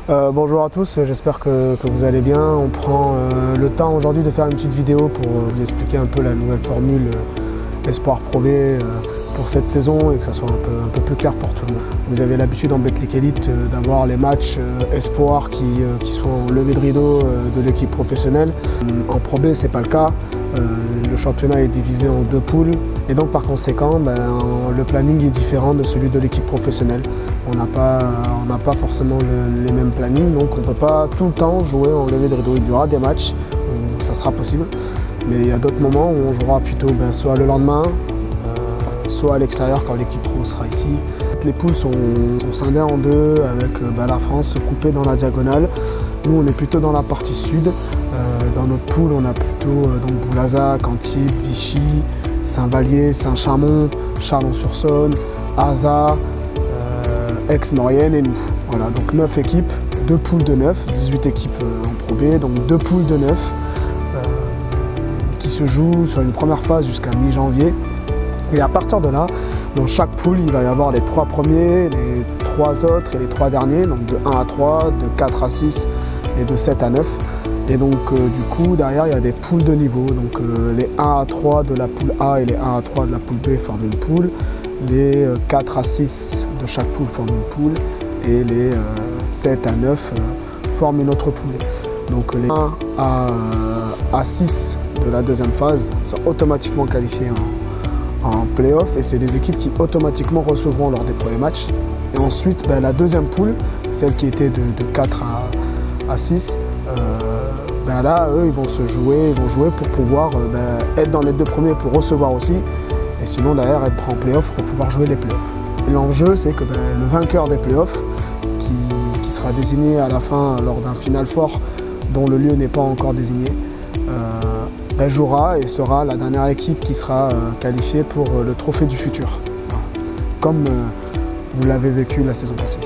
Bonjour à tous, j'espère que vous allez bien. On prend le temps aujourd'hui de faire une petite vidéo pour vous expliquer un peu la nouvelle formule Espoir Pro B pour cette saison et que ça soit un peu plus clair pour tout le monde. Vous avez l'habitude en Betclic Elite d'avoir les matchs Espoir qui sont en levée de rideau de l'équipe professionnelle. En Pro B, c'est pas le cas. Le championnat est divisé en 2 poules et donc par conséquent le planning est différent de celui de l'équipe professionnelle. On n'a pas forcément les mêmes plannings, donc on ne peut pas tout le temps jouer en levée de rideau. Il y aura des matchs où ça sera possible, mais il y a d'autres moments où on jouera plutôt soit le lendemain, soit à l'extérieur quand l'équipe pro sera ici. Les poules sont scindées en deux avec la France coupée dans la diagonale. Nous on est plutôt dans la partie sud. Dans notre poule on a plutôt Boulazac, Antibes, Vichy, Saint-Vallier, Saint-Chamond, Chalon-sur-Saône, Aza, Aix-Maurienne et nous. Voilà, donc 9 équipes, 2 poules de 9, 18 équipes en Pro B, donc 2 poules de 9 qui se jouent sur une première phase jusqu'à mi-janvier. Et à partir de là, dans chaque poule, il va y avoir les 3 premiers, les 3 autres et les 3 derniers, donc de 1 à 3, de 4 à 6 et de 7 à 9. Et donc du coup, derrière, il y a des poules de niveau. Donc les 1 à 3 de la poule A et les 1 à 3 de la poule B forment une poule. Les 4 à 6 de chaque poule forment une poule. Et les 7 à 9 forment une autre poule. Donc les 1 à 6 de la deuxième phase sont automatiquement qualifiés en play-off. Et c'est des équipes qui automatiquement recevront lors des premiers matchs. Et ensuite, la deuxième poule, celle qui était de 4 à 6, là, eux, ils vont jouer pour pouvoir être dans les 2 premiers pour recevoir aussi, et sinon derrière être en play-off pour pouvoir jouer les play-offs. L'enjeu, c'est que le vainqueur des play-offs, qui sera désigné à la fin lors d'un final fort dont le lieu n'est pas encore désigné, jouera et sera la dernière équipe qui sera qualifiée pour le trophée du futur, comme vous l'avez vécu la saison passée.